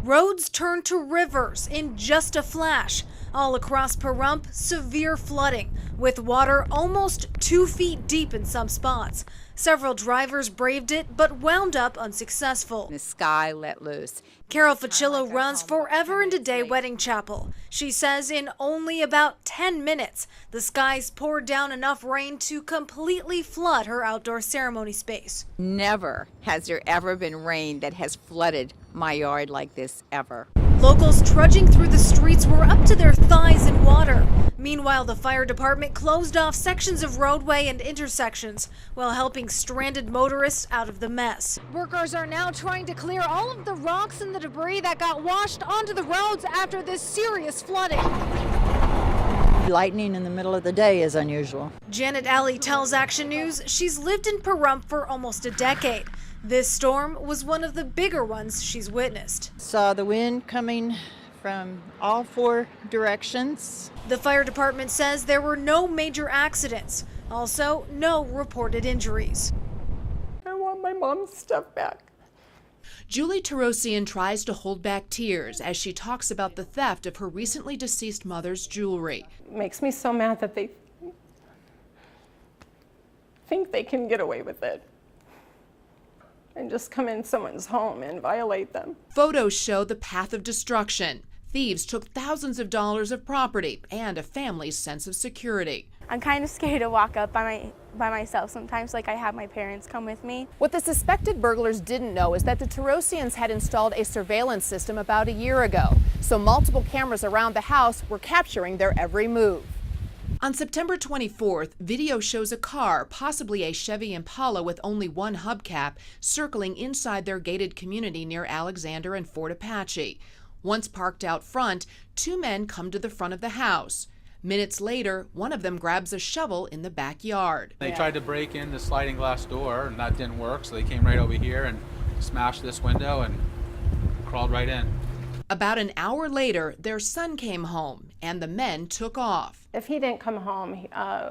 Roads turned to rivers in just a flash. All across Pahrump, severe flooding, with water almost 2 feet deep in some spots. Several drivers braved it, but wound up unsuccessful. The sky let loose. Carol Facillo runs Forever and a Day Wedding Chapel. She says in only about 10 minutes, the skies poured down enough rain to completely flood her outdoor ceremony space. Never has there ever been rain that has flooded my yard like this ever. Locals trudging through the streets were up to their thighs in water. Meanwhile, the fire department closed off sections of roadway and intersections while helping stranded motorists out of the mess. Workers are now trying to clear all of the rocks and the debris that got washed onto the roads after this serious flooding. Lightning in the middle of the day is unusual. Janet Alley tells Action News she's lived in Pahrump for almost a decade. This storm was one of the bigger ones she's witnessed. Saw the wind coming from all 4 directions. The fire department says there were no major accidents. Also, no reported injuries. I want my mom's stuff back. Julie Terosian tries to hold back tears as she talks about the theft of her recently deceased mother's jewelry. It makes me so mad that they think they can get away with it and just come in someone's home and violate them. Photos show the path of destruction. Thieves took thousands of dollars of property and a family's sense of security. I'm kind of scared to walk up by myself sometimes, like I have my parents come with me. What the suspected burglars didn't know is that the Terosians had installed a surveillance system about a year ago, so multiple cameras around the house were capturing their every move. On September 24th, video shows a car, possibly a Chevy Impala with only one hubcap, circling inside their gated community near Alexander and Fort Apache. Once parked out front, 2 men come to the front of the house. Minutes later, one of them grabs a shovel in the backyard. They tried to break in the sliding glass door, and that didn't work, so they came right over here and smashed this window and crawled right in. About an hour later, their son came home, and the men took off. If he didn't come home,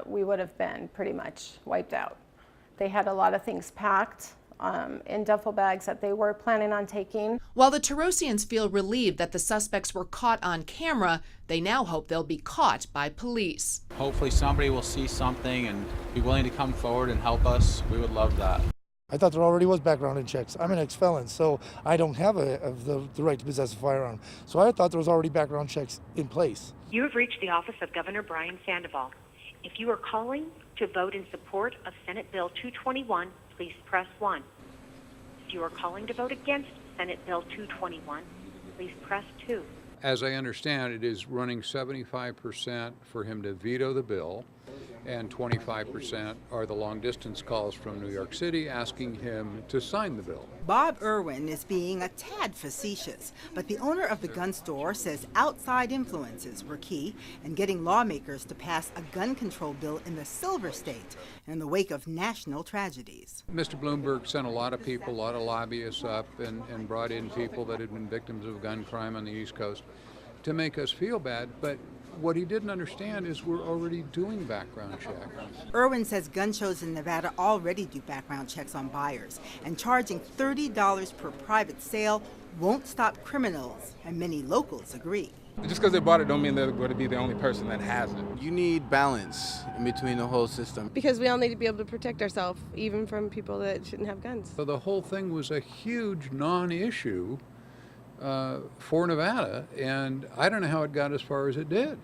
we would have been pretty much wiped out. They had a lot of things packed in duffel bags that they were planning on taking. While the Terosians feel relieved that the suspects were caught on camera, they now hope they'll be caught by police. Hopefully somebody will see something and be willing to come forward and help us. We would love that. I thought there already was background checks. I'm an ex-felon, so I don't have the right to possess a firearm. So I thought there was already background checks in place. You have reached the office of Governor Brian Sandoval. If you are calling to vote in support of Senate Bill 221, please press 1. If you are calling to vote against Senate Bill 221, please press 2. As I understand, it is running 75% for him to veto the bill, and 25% are the long-distance calls from New York City asking him to sign the bill. Bob Irwin is being a tad facetious, but the owner of the gun store says outside influences were key in getting lawmakers to pass a gun control bill in the Silver State in the wake of national tragedies. Mr. Bloomberg sent a lot of people, a lot of lobbyists up and brought in people that had been victims of gun crime on the East Coast to make us feel bad, but what he didn't understand is we're already doing background checks. Irwin says gun shows in Nevada already do background checks on buyers, and charging $30 per private sale won't stop criminals, and many locals agree. Just because they bought it don't mean they're going to be the only person that has it. You need balance in between the whole system. Because we all need to be able to protect ourselves, even from people that shouldn't have guns. So the whole thing was a huge non-issue for Nevada, and I don't know how it got as far as it did.